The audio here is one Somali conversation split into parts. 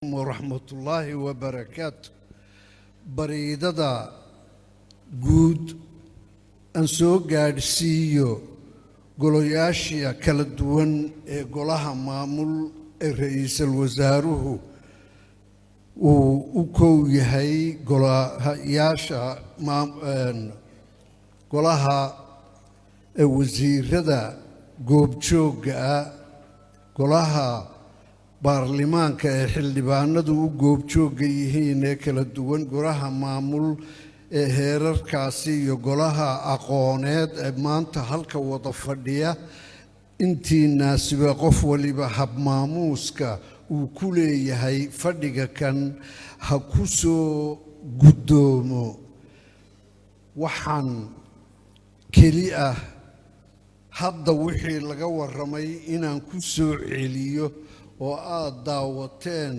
ورحمة الله وبركاته بريدة جود أنسو قارسيو قولياشيا كالدوان قولها مامول الرئيس الوزاره وكو يهي قولها ياشا قولها وزير هذا قوبشوغا قولها baarlamaanka ee xildhibaanadu u goobjoog yihiin ee kala duwan golaha maamul ee heerarkaasi iyo golaha aqooneed ee maanta halka wada fadhiya intii naasiba qof waliba hab maamuuska uu ku leeyahay fadhiga kan ha ku soo gudoomo waxaan keli ah hadda wixii laga waramay inaan ku soo celiyo oo aad daawateen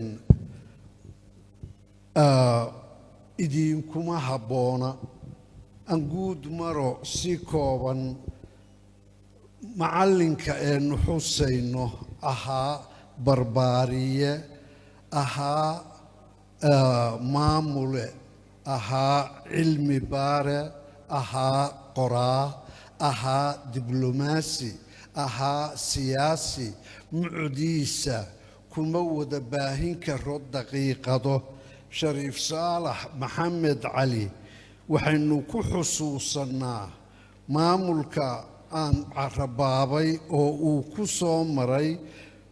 idinkuma habboona aan guud maro si kooban macallinka eenu xusayno ahaa barbaariye ahaa maamule ahaa cilmi baare ahaa qoraa ahaa diblomaasi ahaa siyaasi mucdiisa kuma wada baahin karo daqiiqado shariif saalax maxamed cali waxaynu ku xusuusanaa maamulka aan carabaabay oo uu ku soo maray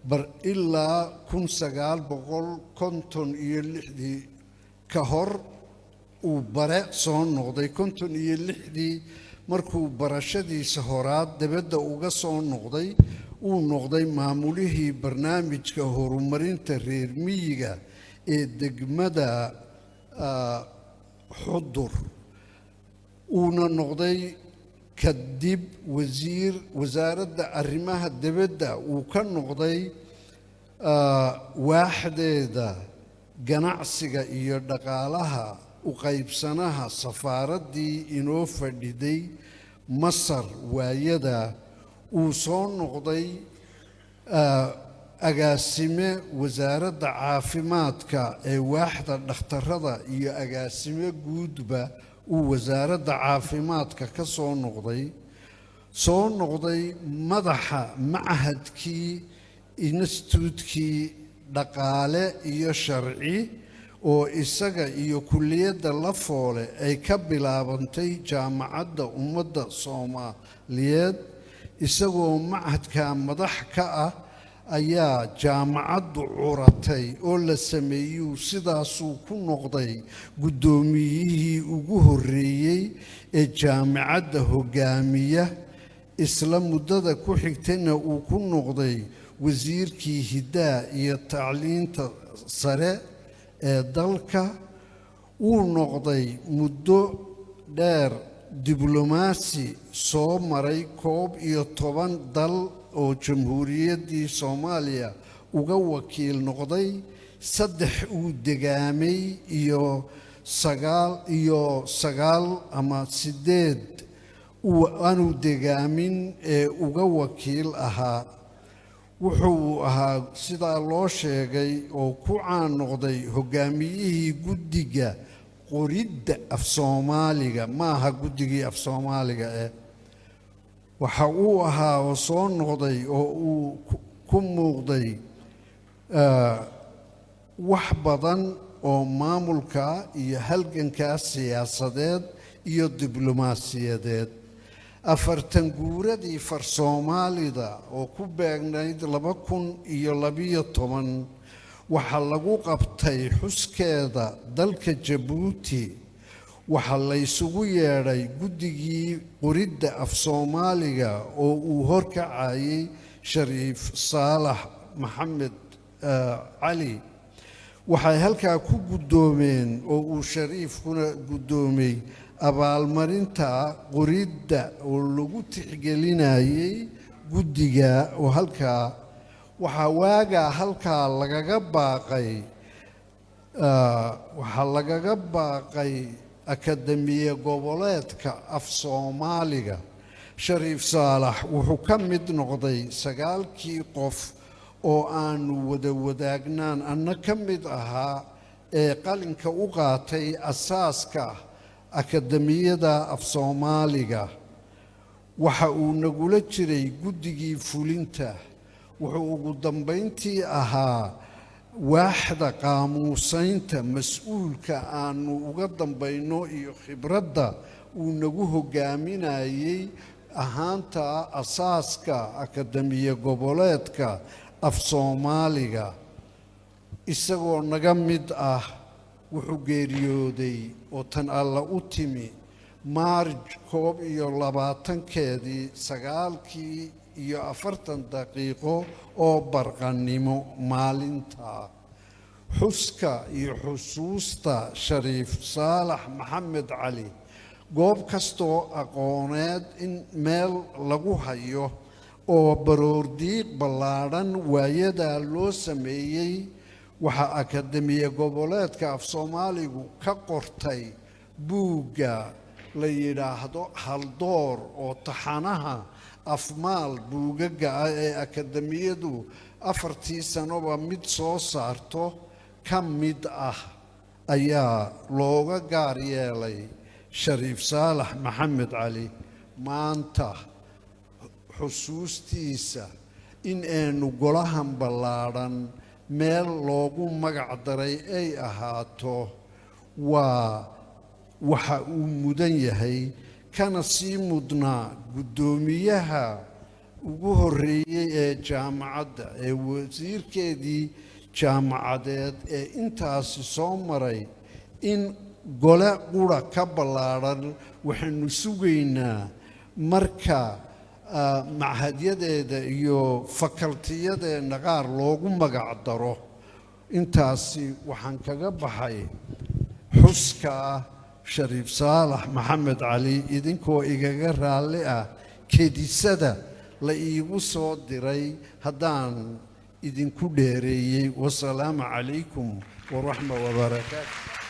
bar ilaa 1956 ka hor uu bare soo noqday 56 markuu barashadiisa horaad dibadda uga soo noqday uu noqday maamulihii barnaamijka horumarinta reer miyiga ee degmada xudur uuna noqday kadib wasaaradda arrimaha dibadda uu ka noqday waaxdeeda ganacsiga iyo dhaqaalaha u qaybsanaha safaaraddii inoo fadhiday masar waayada uu soo noqday agaasime wasaaradda caafimaadka ee waaxda dhakhtarada iyo agaasime guudba uu wasaaradda caafimaadka ka soo noqday madaxa machadkii instituutkii dhaqaale iyo sharci oo isaga iyo kulliyadda Lafoole ay ka bilaabantay jaamacadda ummadda Soomaaliyeed isagoo machadka madax ka ah ayaa jaamacaddu curatay oo la sameeyay sidaasuu ku noqday gudoomiyihii ugu horeeyay ee jaamacadda hogaamiya isla muddada ku xigtayna uu ku noqday wasiirkii hidaa iyo tacliinta sare ee dalka uu noqday muddo dheer diblomaasi soo maray 11 dal oo jamhuuriyaddii Soomaaliya uga wakiil noqday 3 uu degaamay iyo 9 ama 8 aanu degaamin ee uga wakiil ahaa wuxuu ahaa sidaa loo sheegay oo ku caan noqday hogaamiyihii guddiga qoridda af Soomaaliga maaha guddigii af Soomaaliga waxa uu ahaa oo soo noqday oo uu ku muuqday wax badan oo maamulka iyo halganka siyaasadeed iyo diblomaasiyadeed afartan guuradii far Soomaalida oo ku beegnayd 2012 waxa lagu qabtay xuskeeda dalka Jabuuti waxa la isugu yeedhay guddigii qoridda af Soomaaliga oo uu horkacayay shariif saalax maxamed cali waxay halkaa ku gudoomeen oo uu shariifkuna gudoomay abaalmarinta qoridda oo lagu tixgelinayay guddiga oo halkaa waxa waaga halkaa lagaga baaqay akademiya goboleedka af Soomaaliga shariif saalax wuxuu ka mid noqday 9 qof oo aanu wada wadaagnaan anna ka mid ahaa ee qalinka u qaatay asaaska akademiyada af Soomaaliga. waxa uu nagula jiray guddigii fulinta. wuxuu ugu dambeyntii ahaa waaxda qaamuusaynta mas'uulka aanu uga dambayno iyo khibradda uu nagu hogaaminayay ahaanta asaaska akademiya goboleedka af Soomaaliga. isagoo naga mid ah wuxuu geeriyooday oo tan alla u timi Maarj 21-keedii 9:40 oo barqanimo maalinta. xuska iyo xusuusta Shariif Saalax Maxamed Cali goob kastoo aqooneed in meel lagu hayo oo baroordiiq ballaadhan waayadaa loo sameeyey. waxaa akademiya goboleedka af Soomaaligu ka qortay buugga la yidhaahdo haldoor oo taxanaha afmaal buugaga ah ee akademiyadu 4 sanoba mid soo saarto ka mid ah ayaa looga gaar yeelay Shariif Saalax Maxamed Cali. maanta xusuustiisa in aanu golahan ballaadhan meel loogu magac daray ay ahaato waxa uu mudan yahay, kana sii mudnaa guddoomiyaha ugu horreeyay ee jaamacadda ee wasiirkeedii jaamacadeed ee intaasi soo maray in gole qura ka ballaadhan. waxaanu sugaynaa marka macahadyadeeda iyo fakaltiyadeena qaar loogu magac daro. intaasi waxaan kaga baxay xuska Shariif Saalax Maxamed Cali idinkoo igaga raalli ah kedisada la iigu soo diray haddaan idinku dheereeyey. wasalaamu calaykum waraxma wabarakaatu.